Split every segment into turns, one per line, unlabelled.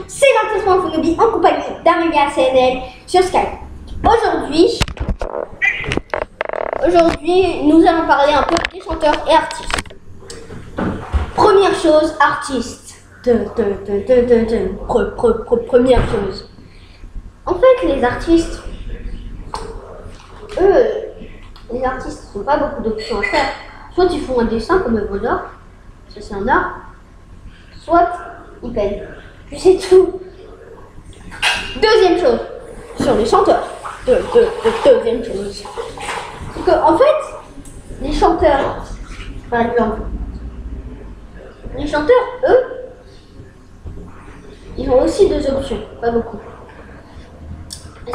c'est l'intéressement Infonobi en compagnie d'Amelia CNL sur Skype. Aujourd'hui, nous allons parler un peu des chanteurs et artistes. Première chose, artistes. Première chose. En fait, les artistes, les artistes n'ont pas beaucoup d'options à faire. Soit ils font un dessin comme œuvre d'art, ça c'est un art, soit ils peignent. Puis c'est tout. Deuxième chose, sur les chanteurs. Deuxième chose. C'est que, en fait, les chanteurs, par exemple, les chanteurs, eux, ils ont aussi deux options, pas beaucoup.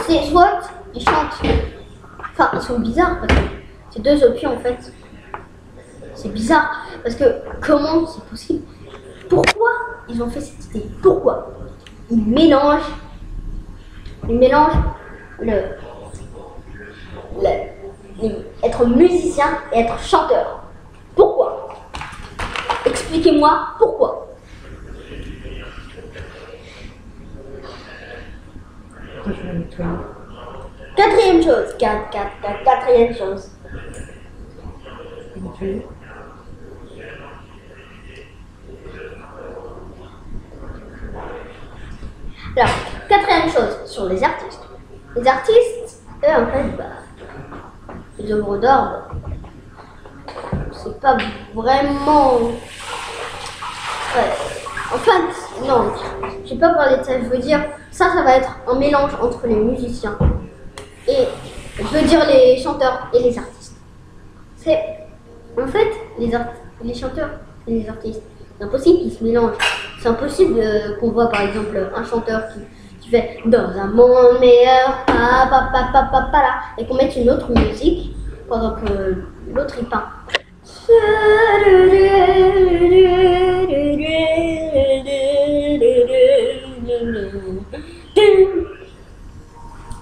C'est soit ils chantent, enfin ils sont bizarres parce que ces deux options en fait, c'est bizarre parce que comment c'est possible? Pourquoi ils ont fait cette idée? Pourquoi? Ils mélangent être musicien et être chanteur. Pourquoi? Expliquez-moi pourquoi. Quatrième chose. Quatrième chose. Alors, quatrième chose sur les artistes. Les artistes, eux, en fait, les œuvres d'art, c'est pas vraiment. Ouais. En fait, non, je vais pas parler de ça. Je veux dire, ça va être un mélange entre les musiciens et, je veux dire, les chanteurs et les artistes. C'est, en fait, les chanteurs et les artistes, c'est impossible qu'ils se mélangent. C'est impossible qu'on voit par exemple un chanteur qui fait dans un monde meilleur, et qu'on mette une autre musique pendant que l'autre il peint.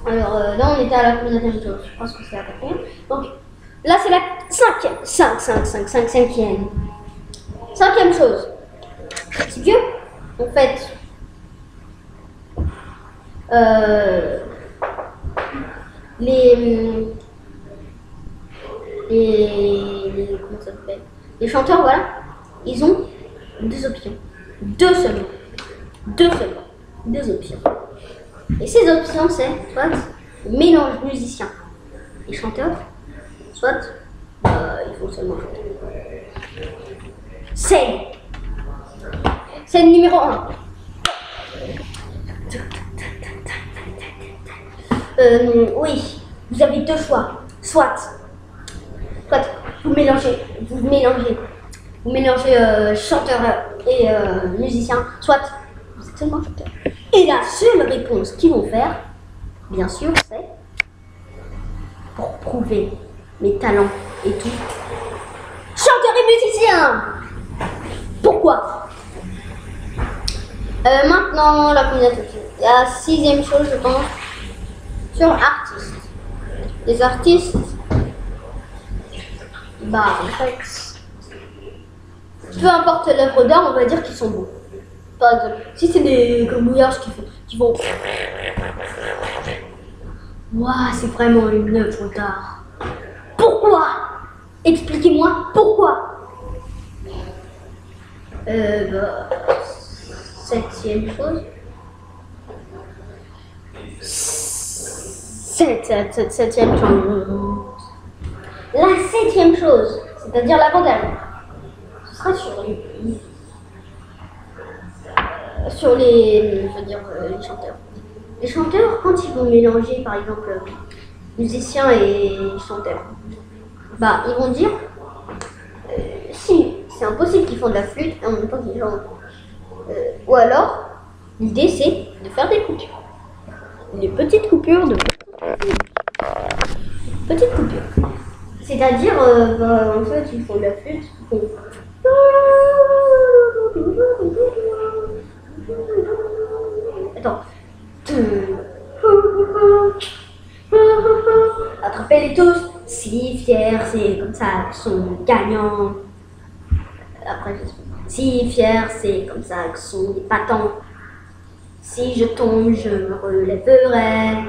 Alors là on était à la première chose, je pense que c'est la quatrième. Donc là c'est la cinquième. Cinquième chose. C'est que, en fait, comment ça s'appelle? Les chanteurs, voilà, ils ont deux options. Deux seulement. Deux options. Et ces options, c'est soit mélange musicien et chanteur, soit il faut seulement chanter. Scène numéro 1. Oui, vous avez deux choix. Soit vous mélangez chanteur et musicien, soit vous êtes seulement chanteur. Et la seule réponse qu'ils vont faire, bien sûr, c'est pour prouver mes talents et tout. Chanteur et musicien. Pourquoi? Maintenant, la sixième chose, je pense, sur artistes. Les artistes, en fait, peu importe l'œuvre d'art, on va dire qu'ils sont beaux. Par exemple, si c'est des grenouillards qui vont... Waouh, c'est vraiment une œuvre d'art. Pourquoi? Expliquez-moi pourquoi. Septième chose. Septième chose. La septième chose, c'est-à-dire l'avant-dernière, ce sera sur les chanteurs. Les chanteurs, quand ils vont mélanger, par exemple, musiciens et chanteurs, ils vont dire, si, c'est impossible qu'ils font de la flûte et en même temps qu'ils chantent. Ou alors, l'idée c'est de faire des coupures. Des petites coupures de... Petites coupures. C'est-à-dire, en fait, ils font de la flûte. Ils font... Attends. Attrapez-les tous. Si fiers, c'est comme ça qu'ils sont gagnants. Après, si fiers, c'est comme ça qu'ils sont des patents. Si je tombe, je me relèverai.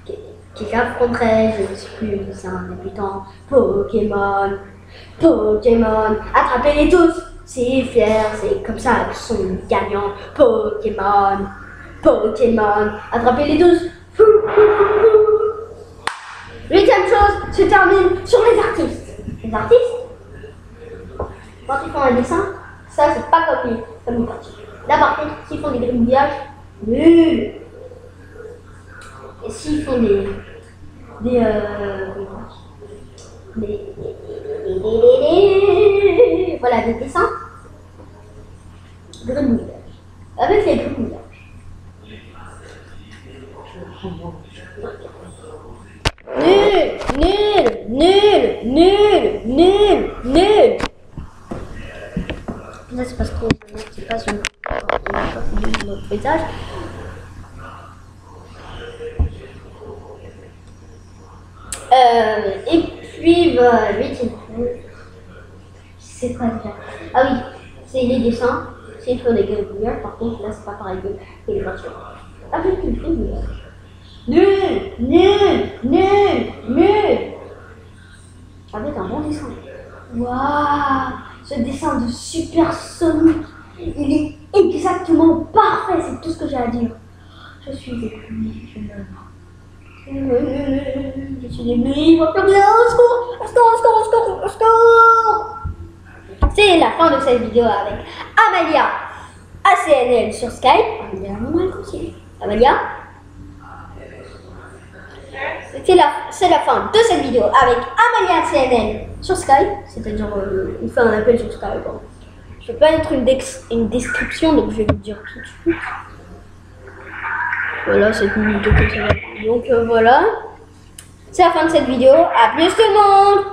Qui j'affronterai, je ne suis plus un débutant. Pokémon, Pokémon, attrapez-les tous. C'est fier, c'est comme ça qu'ils sont gagnants. Pokémon, Pokémon, attrapez-les tous. 8e chose se termine sur les artistes. Les artistes, quand ils font un dessin, ça c'est pas comme une partie. Là par contre, s'ils font des gribouillages, nul. Et s'ils font voilà, des dessins, gribouillage. Avec les gribouillages. Nul. Là, c'est parce qu'on ne pas sur notre paysage. Et puis, c'est quoi déjà? Ah oui, c'est les dessins. C'est une fois des gribouillages, par contre, là, c'est pas pareil que les voitures. Avec une gribouillage. Nul. Avec un bon dessin. Waouh, ce dessin de supersonique, il est exactement parfait, c'est tout ce que j'ai à dire. Je suis ébloui, je suis ébloui, au secours. C'est la fin de cette vidéo avec Amalia ACNL sur Skype. Amalia. C'est la fin de cette vidéo avec Amalia CNN sur Skype, c'est-à-dire on fait un appel sur Skype. Hein. Je vais pas mettre une description, donc je vais vous dire tout de suite. Voilà, cette minute de ça. Donc voilà, c'est la fin de cette vidéo. À plus tout le monde.